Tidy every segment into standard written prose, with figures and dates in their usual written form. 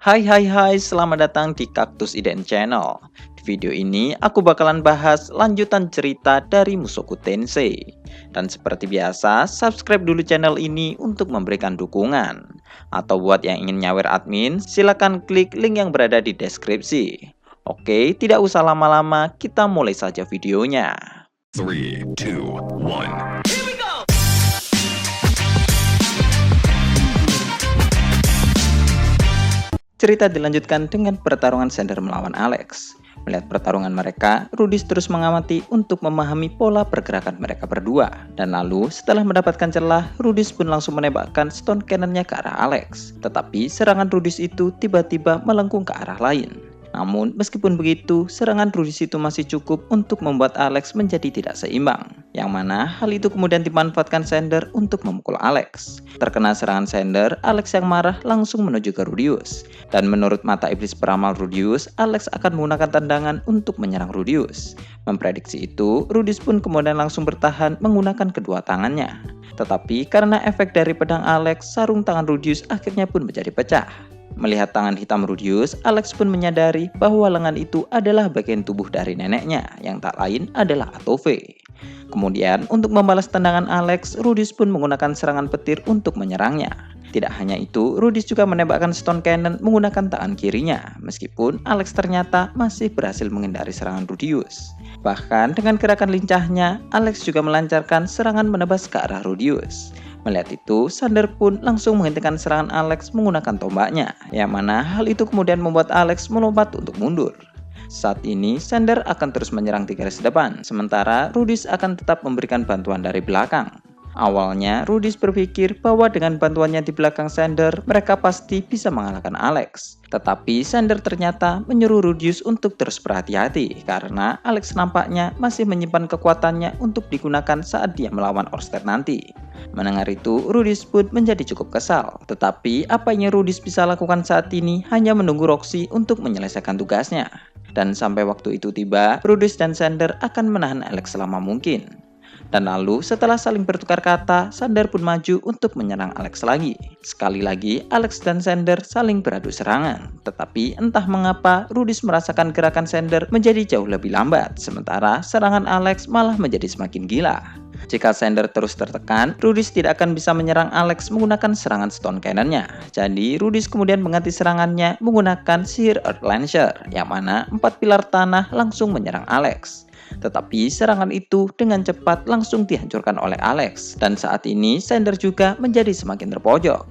Hai, selamat datang di Kaktus Iden Channel. Di video ini aku bakalan bahas lanjutan cerita dari Mushoku Tensei. Dan seperti biasa, subscribe dulu channel ini untuk memberikan dukungan. Atau buat yang ingin nyawer admin, silakan klik link yang berada di deskripsi. Oke, tidak usah lama-lama, kita mulai saja videonya. 3, 2, 1. Cerita dilanjutkan dengan pertarungan Sender melawan Alex. Melihat pertarungan mereka, Rudis terus mengamati untuk memahami pola pergerakan mereka berdua. Dan lalu setelah mendapatkan celah, Rudis pun langsung menembakkan stone cannonnya ke arah Alex. Tetapi serangan Rudis itu tiba-tiba melengkung ke arah lain. Namun meskipun begitu, serangan Rudis itu masih cukup untuk membuat Alex menjadi tidak seimbang. Yang mana hal itu kemudian dimanfaatkan Sender untuk memukul Alex. Terkena serangan Sender, Alex yang marah langsung menuju ke Rudius. Dan menurut mata iblis peramal Rudius, Alex akan menggunakan tendangan untuk menyerang Rudius. Memprediksi itu, Rudius pun kemudian langsung bertahan menggunakan kedua tangannya. Tetapi karena efek dari pedang Alex, sarung tangan Rudius akhirnya pun menjadi pecah. Melihat tangan hitam Rudius, Alex pun menyadari bahwa lengan itu adalah bagian tubuh dari neneknya, yang tak lain adalah Atove. Kemudian, untuk membalas tendangan Alex, Rudius pun menggunakan serangan petir untuk menyerangnya. Tidak hanya itu, Rudius juga menembakkan stone cannon menggunakan tangan kirinya, meskipun Alex ternyata masih berhasil menghindari serangan Rudius. Bahkan dengan gerakan lincahnya, Alex juga melancarkan serangan menebas ke arah Rudius. Melihat itu, Sender pun langsung menghentikan serangan Alex menggunakan tombaknya, yang mana hal itu kemudian membuat Alex melompat untuk mundur. Saat ini, Sender akan terus menyerang di garis depan, sementara Rudis akan tetap memberikan bantuan dari belakang. Awalnya, Rudis berpikir bahwa dengan bantuannya di belakang Sender, mereka pasti bisa mengalahkan Alex. Tetapi Sender ternyata menyuruh Rudius untuk terus berhati-hati, karena Alex nampaknya masih menyimpan kekuatannya untuk digunakan saat dia melawan Orsted nanti. Mendengar itu, Rudis pun menjadi cukup kesal. Tetapi apa yang Rudis bisa lakukan saat ini hanya menunggu Roxy untuk menyelesaikan tugasnya. Dan sampai waktu itu tiba, Rudis dan Sender akan menahan Alex selama mungkin. Dan lalu setelah saling bertukar kata, Sender pun maju untuk menyerang Alex lagi. Sekali lagi, Alex dan Sender saling beradu serangan. Tetapi entah mengapa, Rudis merasakan gerakan Sender menjadi jauh lebih lambat. Sementara serangan Alex malah menjadi semakin gila. Jika Sender terus tertekan, Rudis tidak akan bisa menyerang Alex menggunakan serangan stone cannonnya. Jadi Rudis kemudian mengganti serangannya menggunakan sihir Earth Lancer, yang mana 4 pilar tanah langsung menyerang Alex. Tetapi serangan itu dengan cepat langsung dihancurkan oleh Alex. Dan saat ini Sender juga menjadi semakin terpojok.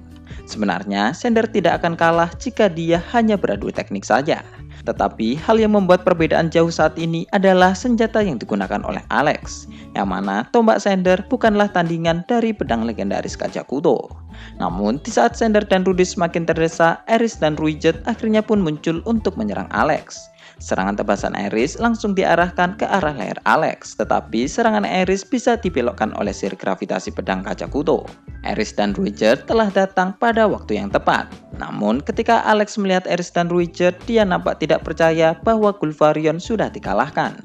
Sebenarnya Sender tidak akan kalah jika dia hanya beradu teknik saja. Tetapi hal yang membuat perbedaan jauh saat ini adalah senjata yang digunakan oleh Alex. Yang mana tombak Sender bukanlah tandingan dari pedang legendaris Kajakuto. Namun di saat Sender dan Rudis semakin terdesak, Aris dan Ruijut akhirnya pun muncul untuk menyerang Alex. Serangan tebasan Aris langsung diarahkan ke arah leher Alex, tetapi serangan Aris bisa dibelokkan oleh sihir gravitasi pedang Kajakuto. Aris dan Ruijut telah datang pada waktu yang tepat. Namun ketika Alex melihat Aris dan Ruijut, dia nampak tidak percaya bahwa Gulfarion sudah dikalahkan.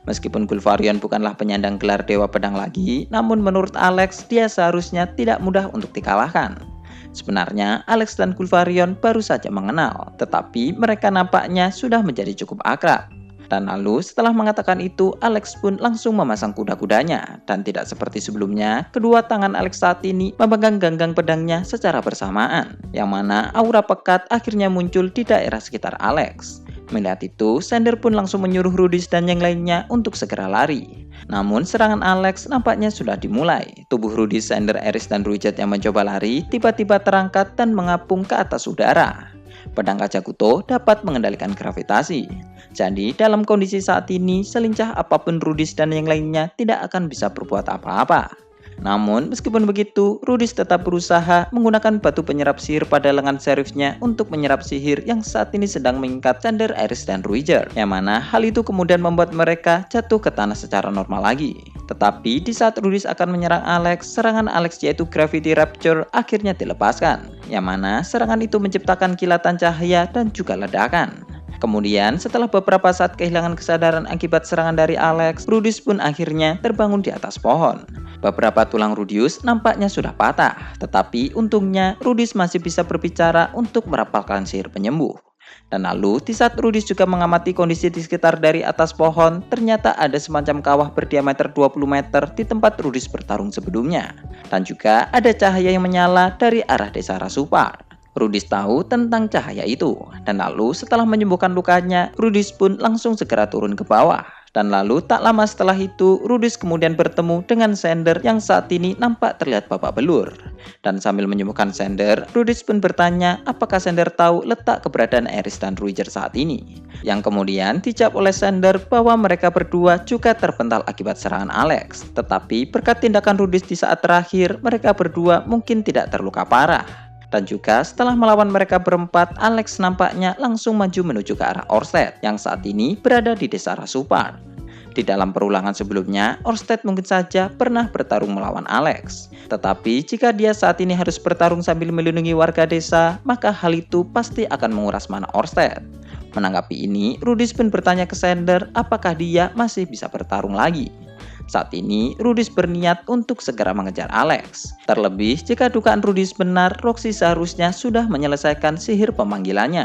Meskipun Gulfarion bukanlah penyandang gelar Dewa Pedang lagi, namun menurut Alex dia seharusnya tidak mudah untuk dikalahkan. Sebenarnya Alex dan Gulfarion baru saja mengenal, tetapi mereka nampaknya sudah menjadi cukup akrab. Dan lalu setelah mengatakan itu, Alex pun langsung memasang kuda-kudanya. Dan tidak seperti sebelumnya, kedua tangan Alex saat ini memegang ganggang pedangnya secara bersamaan. Yang mana aura pekat akhirnya muncul di daerah sekitar Alex. Melihat itu, Sender pun langsung menyuruh Rudis dan yang lainnya untuk segera lari. Namun serangan Alex nampaknya sudah dimulai. Tubuh Rudis, Sender, Aris, dan Ruijut yang mencoba lari tiba-tiba terangkat dan mengapung ke atas udara. Pedang Kajakuto dapat mengendalikan gravitasi. Jadi dalam kondisi saat ini, selincah apapun Rudis dan yang lainnya tidak akan bisa berbuat apa-apa. Namun meskipun begitu, Rudis tetap berusaha menggunakan batu penyerap sihir pada lengan serifnya untuk menyerap sihir yang saat ini sedang mengikat Sender, Aris, dan Ruijut. Yang mana hal itu kemudian membuat mereka jatuh ke tanah secara normal lagi. Tetapi di saat Rudis akan menyerang Alex, serangan Alex yaitu Gravity Rapture akhirnya dilepaskan. Yang mana serangan itu menciptakan kilatan cahaya dan juga ledakan. Kemudian setelah beberapa saat kehilangan kesadaran akibat serangan dari Alex, Rudis pun akhirnya terbangun di atas pohon. Beberapa tulang Rudius nampaknya sudah patah, tetapi untungnya Rudis masih bisa berbicara untuk merapalkan sihir penyembuh. Dan lalu, di saat Rudis juga mengamati kondisi di sekitar dari atas pohon, ternyata ada semacam kawah berdiameter 20 meter di tempat Rudis bertarung sebelumnya. Dan juga ada cahaya yang menyala dari arah desa Rasupar. Rudis tahu tentang cahaya itu, dan lalu setelah menyembuhkan lukanya, Rudis pun langsung segera turun ke bawah. Dan lalu tak lama setelah itu, Rudis kemudian bertemu dengan Sender yang saat ini nampak terlihat babak belur. Dan sambil menyembuhkan Sender, Rudis pun bertanya apakah Sender tahu letak keberadaan Aris dan Ruiger saat ini. Yang kemudian dijawab oleh Sender bahwa mereka berdua juga terpental akibat serangan Alex. Tetapi berkat tindakan Rudis di saat terakhir, mereka berdua mungkin tidak terluka parah. Dan juga setelah melawan mereka berempat, Alex nampaknya langsung maju menuju ke arah Orsted yang saat ini berada di desa Rasupar. Di dalam perulangan sebelumnya, Orsted mungkin saja pernah bertarung melawan Alex. Tetapi jika dia saat ini harus bertarung sambil melindungi warga desa, maka hal itu pasti akan menguras mana Orsted. Menanggapi ini, Rudis pun bertanya ke Sender apakah dia masih bisa bertarung lagi. Saat ini, Rudis berniat untuk segera mengejar Alex. Terlebih, jika dugaan Rudis benar, Roxy seharusnya sudah menyelesaikan sihir pemanggilannya.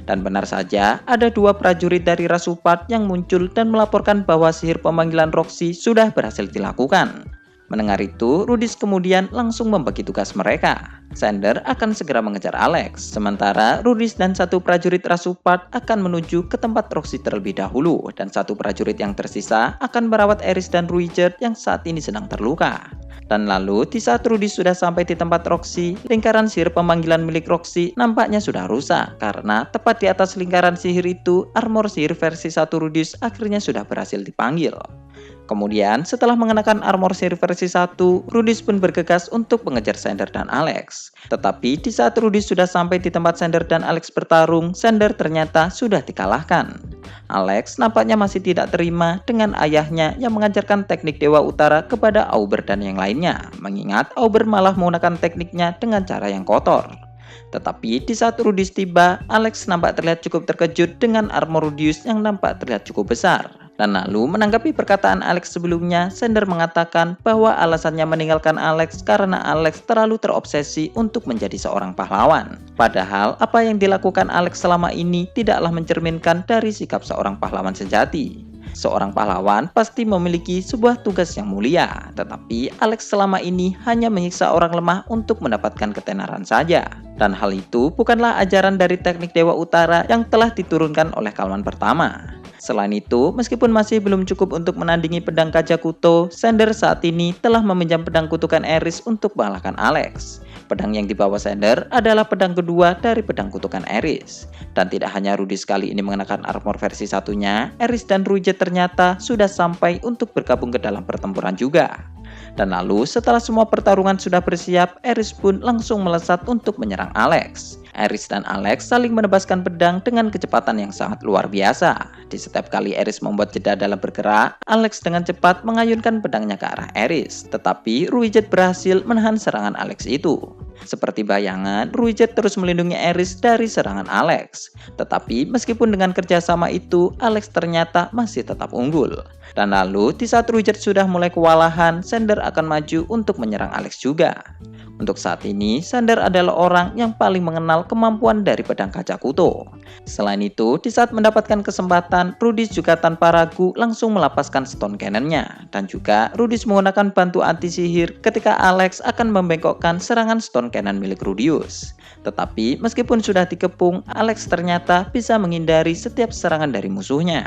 Dan benar saja, ada dua prajurit dari Rasupar yang muncul dan melaporkan bahwa sihir pemanggilan Roxy sudah berhasil dilakukan. Mendengar itu, Rudis kemudian langsung membagi tugas mereka. Sender akan segera mengejar Alex, sementara Rudis dan satu prajurit Rasupar akan menuju ke tempat Roxy terlebih dahulu, dan satu prajurit yang tersisa akan merawat Aris dan Ruiger yang saat ini sedang terluka. Dan lalu, di saat Rudis sudah sampai di tempat Roxy, lingkaran sihir pemanggilan milik Roxy nampaknya sudah rusak, karena tepat di atas lingkaran sihir itu, armor sihir versi 1 Rudis akhirnya sudah berhasil dipanggil. Kemudian, setelah mengenakan armor sihir versi 1, Rudis pun bergegas untuk mengejar Sender dan Alex. Tetapi di saat Rudis sudah sampai di tempat Sender dan Alex bertarung, Sender ternyata sudah dikalahkan. Alex nampaknya masih tidak terima dengan ayahnya yang mengajarkan teknik Dewa Utara kepada Auber dan yang lainnya, mengingat Auber malah menggunakan tekniknya dengan cara yang kotor. Tetapi di saat Rudis tiba, Alex nampak terlihat cukup terkejut dengan armor Rudius yang nampak terlihat cukup besar. Dan lalu menanggapi perkataan Alex sebelumnya, Sender mengatakan bahwa alasannya meninggalkan Alex karena Alex terlalu terobsesi untuk menjadi seorang pahlawan. Padahal apa yang dilakukan Alex selama ini tidaklah mencerminkan dari sikap seorang pahlawan sejati. Seorang pahlawan pasti memiliki sebuah tugas yang mulia, tetapi Alex selama ini hanya menyiksa orang lemah untuk mendapatkan ketenaran saja. Dan hal itu bukanlah ajaran dari teknik Dewa Utara yang telah diturunkan oleh Kalman pertama. Selain itu, meskipun masih belum cukup untuk menandingi pedang Kaja Kuto, Sender saat ini telah meminjam pedang kutukan Aris untuk mengalahkan Alex. Pedang yang dibawa Sender adalah pedang kedua dari pedang kutukan Aris. Dan tidak hanya Rudis kali ini mengenakan armor versi satunya, Aris dan Ruiger ternyata sudah sampai untuk bergabung ke dalam pertempuran juga. Dan lalu setelah semua pertarungan sudah bersiap, Aris pun langsung melesat untuk menyerang Alex. Aris dan Alex saling menebaskan pedang dengan kecepatan yang sangat luar biasa. Di setiap kali Aris membuat jeda dalam bergerak, Alex dengan cepat mengayunkan pedangnya ke arah Aris. Tetapi Ruiger berhasil menahan serangan Alex itu. Seperti bayangan, Ruiger terus melindungi Aris dari serangan Alex. Tetapi meskipun dengan kerjasama itu, Alex ternyata masih tetap unggul. Dan lalu di saat Ruiger sudah mulai kewalahan, Sender akan maju untuk menyerang Alex juga. Untuk saat ini, Sender adalah orang yang paling mengenal kemampuan dari pedang Kaca Kuto. Selain itu, di saat mendapatkan kesempatan, Rudis juga tanpa ragu langsung melapaskan stone cannon-nya. Dan juga Rudis menggunakan bantu anti-sihir ketika Alex akan membengkokkan serangan stone cannon milik Rudius. Tetapi meskipun sudah dikepung, Alex ternyata bisa menghindari setiap serangan dari musuhnya.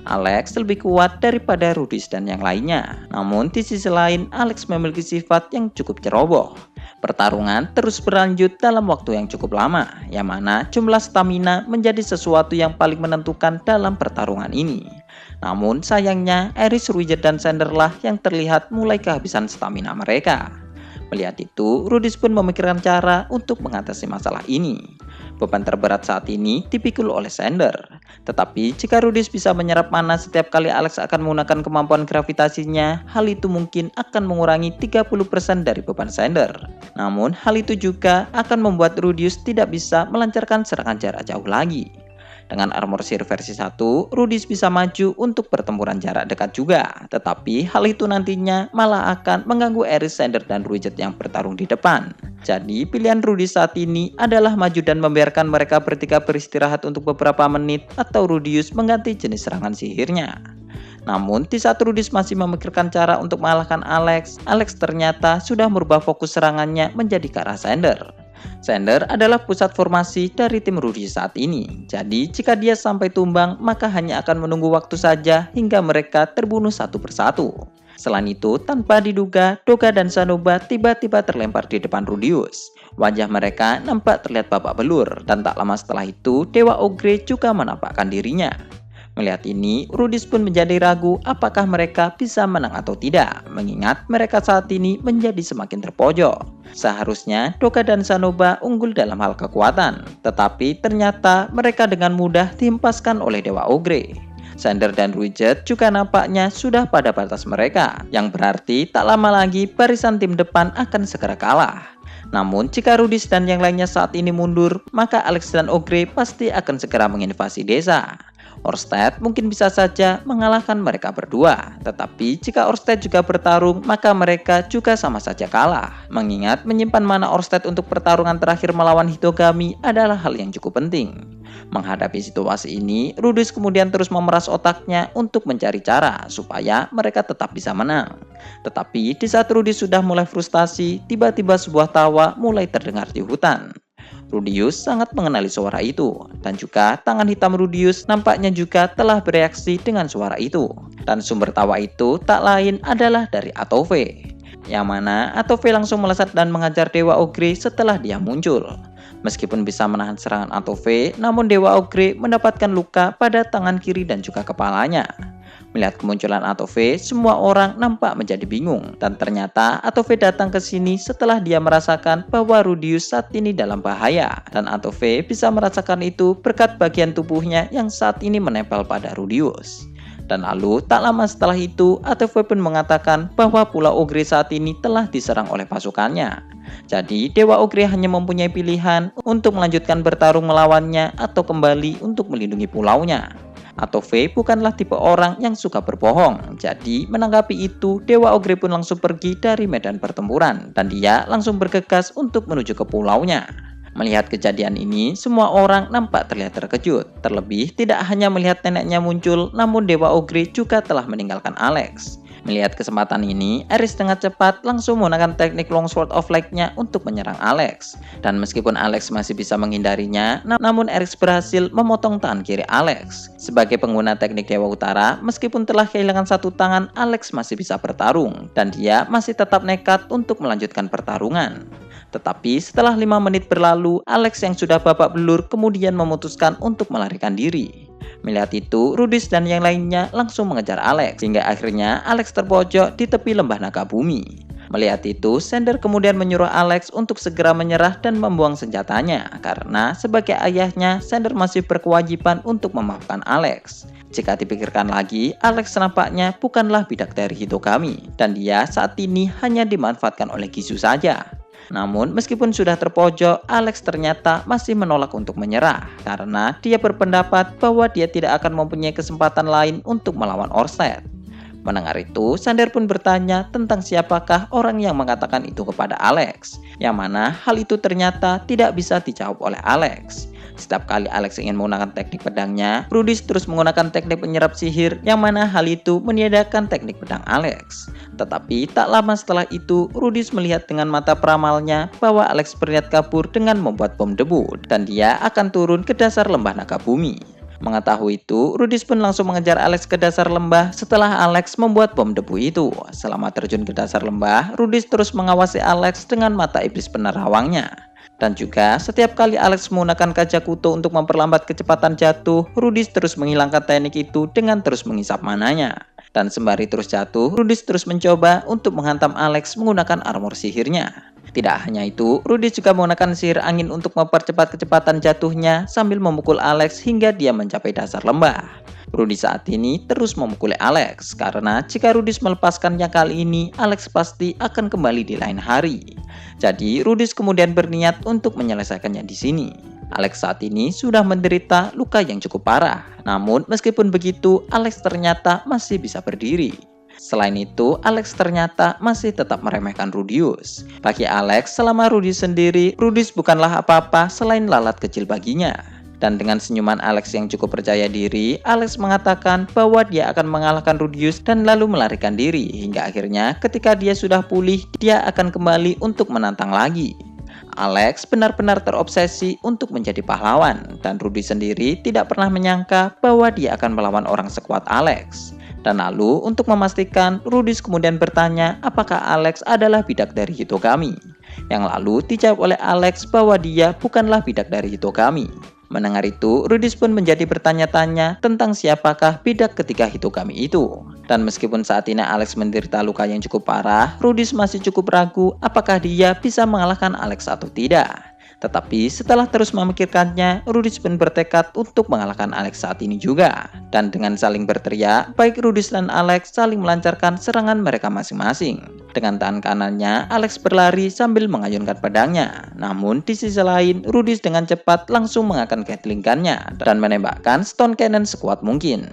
Alex lebih kuat daripada Rudis dan yang lainnya. Namun di sisi lain, Alex memiliki sifat yang cukup ceroboh. Pertarungan terus berlanjut dalam waktu yang cukup lama, yang mana jumlah stamina menjadi sesuatu yang paling menentukan dalam pertarungan ini. Namun sayangnya, Aris, Ruiger, dan Sender lah yang terlihat mulai kehabisan stamina mereka. Melihat itu, Rudis pun memikirkan cara untuk mengatasi masalah ini. Beban terberat saat ini dipikul oleh Sender. Tetapi jika Rudis bisa menyerap mana setiap kali Alex akan menggunakan kemampuan gravitasinya, hal itu mungkin akan mengurangi 30% dari beban Sender. Namun hal itu juga akan membuat Rudius tidak bisa melancarkan serangan jarak jauh lagi. Dengan armor Seer versi 1, Rudis bisa maju untuk pertempuran jarak dekat juga. Tetapi hal itu nantinya malah akan mengganggu Ares, Sander, dan Ruijerd yang bertarung di depan. Jadi pilihan Rudis saat ini adalah maju dan membiarkan mereka bertiga beristirahat untuk beberapa menit, atau Rudius mengganti jenis serangan sihirnya. Namun di saat Rudis masih memikirkan cara untuk mengalahkan Alex ternyata sudah merubah fokus serangannya menjadi ke arah Sander. Sander adalah pusat formasi dari tim Rudis saat ini. Jadi jika dia sampai tumbang, maka hanya akan menunggu waktu saja hingga mereka terbunuh satu persatu. Selain itu, tanpa diduga, Doga dan Sanoba tiba-tiba terlempar di depan Rudius. Wajah mereka nampak terlihat babak belur, dan tak lama setelah itu, Dewa Ogre juga menampakkan dirinya. Melihat ini, Rudis pun menjadi ragu apakah mereka bisa menang atau tidak, mengingat mereka saat ini menjadi semakin terpojok. Seharusnya Doga dan Sanoba unggul dalam hal kekuatan, tetapi ternyata mereka dengan mudah dihempaskan oleh Dewa Ogre. Sander dan Ruijerd juga nampaknya sudah pada batas mereka, yang berarti tak lama lagi barisan tim depan akan segera kalah. Namun jika Rudis dan yang lainnya saat ini mundur, maka Alex dan Ogre pasti akan segera menginvasi desa. Orsted mungkin bisa saja mengalahkan mereka berdua, tetapi jika Orsted juga bertarung, maka mereka juga sama saja kalah. Mengingat menyimpan mana Orsted untuk pertarungan terakhir melawan Hitogami adalah hal yang cukup penting. Menghadapi situasi ini, Rudis kemudian terus memeras otaknya untuk mencari cara supaya mereka tetap bisa menang. Tetapi di saat Rudis sudah mulai frustasi, tiba-tiba sebuah tawa mulai terdengar di hutan. Rudius sangat mengenali suara itu, dan juga tangan hitam Rudius nampaknya juga telah bereaksi dengan suara itu. Dan sumber tawa itu tak lain adalah dari Atove, yang mana Atove langsung melesat dan mengajar Dewa Ogre setelah dia muncul. Meskipun bisa menahan serangan Atove, namun Dewa Ogre mendapatkan luka pada tangan kiri dan juga kepalanya. Melihat kemunculan Atove, semua orang nampak menjadi bingung, dan ternyata Atove datang ke sini setelah dia merasakan bahwa Rudius saat ini dalam bahaya, dan Atove bisa merasakan itu berkat bagian tubuhnya yang saat ini menempel pada Rudius. Dan lalu tak lama setelah itu, Atove pun mengatakan bahwa Pulau Ogre saat ini telah diserang oleh pasukannya. Jadi Dewa Ogre hanya mempunyai pilihan untuk melanjutkan bertarung melawannya atau kembali untuk melindungi pulaunya. Atove bukanlah tipe orang yang suka berbohong. Jadi menanggapi itu, Dewa Ogre pun langsung pergi dari medan pertempuran, dan dia langsung bergegas untuk menuju ke pulaunya. Melihat kejadian ini, semua orang nampak terlihat terkejut. Terlebih tidak hanya melihat neneknya muncul, namun Dewa Ogre juga telah meninggalkan Alex. Melihat kesempatan ini, Ares dengan cepat langsung menggunakan teknik Longsword of Light-nya untuk menyerang Alex. Dan meskipun Alex masih bisa menghindarinya, namun Ares berhasil memotong tangan kiri Alex. Sebagai pengguna teknik Dewa Utara, meskipun telah kehilangan satu tangan, Alex masih bisa bertarung, dan dia masih tetap nekat untuk melanjutkan pertarungan. Tetapi setelah 5 menit berlalu, Alex yang sudah babak belur kemudian memutuskan untuk melarikan diri. Melihat itu, Rudis dan yang lainnya langsung mengejar Alex, hingga akhirnya Alex terpojok di tepi lembah naga bumi. Melihat itu, Sander kemudian menyuruh Alex untuk segera menyerah dan membuang senjatanya, karena sebagai ayahnya, Sander masih berkewajiban untuk memaafkan Alex. Jika dipikirkan lagi, Alex nampaknya bukanlah bidak dari Hitogami, dan dia saat ini hanya dimanfaatkan oleh Gizu saja. Namun meskipun sudah terpojok, Alex ternyata masih menolak untuk menyerah, karena dia berpendapat bahwa dia tidak akan mempunyai kesempatan lain untuk melawan Orsted. Mendengar itu, Sander pun bertanya tentang siapakah orang yang mengatakan itu kepada Alex, yang mana hal itu ternyata tidak bisa dijawab oleh Alex. Setiap kali Alex ingin menggunakan teknik pedangnya, Rudis terus menggunakan teknik penyerap sihir, yang mana hal itu meniadakan teknik pedang Alex. Tetapi tak lama setelah itu, Rudis melihat dengan mata peramalnya bahwa Alex berniat kabur dengan membuat bom debu, dan dia akan turun ke dasar lembah naga bumi. Mengetahui itu, Rudis pun langsung mengejar Alex ke dasar lembah setelah Alex membuat bom debu itu. Selama terjun ke dasar lembah, Rudis terus mengawasi Alex dengan mata iblis penerawangnya. Dan juga setiap kali Alex menggunakan kaca kuto untuk memperlambat kecepatan jatuh, Rudis terus menghilangkan teknik itu dengan terus menghisap mananya. Dan sembari terus jatuh, Rudis terus mencoba untuk menghantam Alex menggunakan armor sihirnya. Tidak hanya itu, Rudis juga menggunakan sihir angin untuk mempercepat kecepatan jatuhnya sambil memukul Alex hingga dia mencapai dasar lembah. Rudis saat ini terus memukuli Alex, karena jika Rudis melepaskannya kali ini, Alex pasti akan kembali di lain hari. Jadi Rudis kemudian berniat untuk menyelesaikannya di sini. Alex saat ini sudah menderita luka yang cukup parah. Namun meskipun begitu, Alex ternyata masih bisa berdiri. Selain itu, Alex ternyata masih tetap meremehkan Rudius. Bagi Alex, selama Rudius sendiri, Rudius bukanlah apa-apa selain lalat kecil baginya. Dan dengan senyuman Alex yang cukup percaya diri, Alex mengatakan bahwa dia akan mengalahkan Rudius dan lalu melarikan diri. Hingga akhirnya ketika dia sudah pulih, dia akan kembali untuk menantang lagi. Alex benar-benar terobsesi untuk menjadi pahlawan, dan Rudy sendiri tidak pernah menyangka bahwa dia akan melawan orang sekuat Alex. Dan lalu untuk memastikan, Rudy kemudian bertanya apakah Alex adalah bidak dari Hitogami. Yang lalu dijawab oleh Alex bahwa dia bukanlah bidak dari Hitogami. Mendengar itu, Rudy pun menjadi bertanya-tanya tentang siapakah bidak ketiga Hitogami itu. Dan meskipun saat ini Alex menderita luka yang cukup parah, Rudy masih cukup ragu apakah dia bisa mengalahkan Alex atau tidak. Tetapi setelah terus memikirkannya, Rudy pun bertekad untuk mengalahkan Alex saat ini juga. Dan dengan saling berteriak, baik Rudy dan Alex saling melancarkan serangan mereka masing-masing. Dengan tangan kanannya, Alex berlari sambil mengayunkan pedangnya. Namun di sisi lain, Rudy dengan cepat langsung mengangkat Gatling gun-nya dan menembakkan stun cannon sekuat mungkin.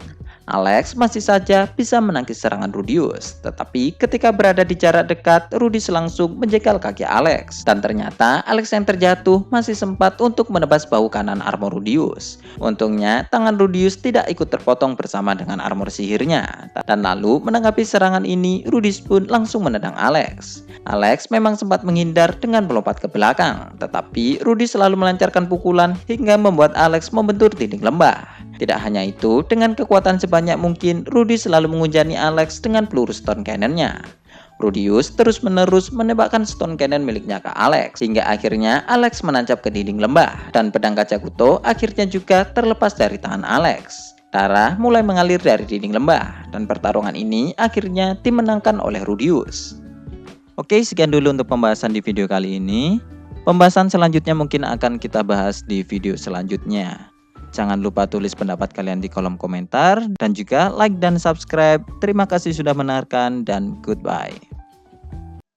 Alex masih saja bisa menangkis serangan Rudius, tetapi ketika berada di jarak dekat, Rudius langsung menjegal kaki Alex. Dan ternyata Alex yang terjatuh masih sempat untuk menebas bahu kanan armor Rudius. Untungnya tangan Rudius tidak ikut terpotong bersama dengan armor sihirnya. Dan lalu menanggapi serangan ini, Rudius pun langsung menendang Alex. Alex memang sempat menghindar dengan melompat ke belakang, tetapi Rudius selalu melancarkan pukulan hingga membuat Alex membentur dinding lembah. Tidak hanya itu, dengan kekuatan sebanyak mungkin, Rudy selalu menghujani Alex dengan peluru stun cannon-nya. Rudius terus-menerus menembakkan stun cannon miliknya ke Alex, hingga akhirnya Alex menancap ke dinding lembah, dan pedang kaca Kuto akhirnya juga terlepas dari tangan Alex. Darah mulai mengalir dari dinding lembah, dan pertarungan ini akhirnya dimenangkan oleh Rudius. Oke, sekian dulu untuk pembahasan di video kali ini. Pembahasan selanjutnya mungkin akan kita bahas di video selanjutnya. Jangan lupa tulis pendapat kalian di kolom komentar dan juga like dan subscribe. Terima kasih sudah mendengarkan dan goodbye.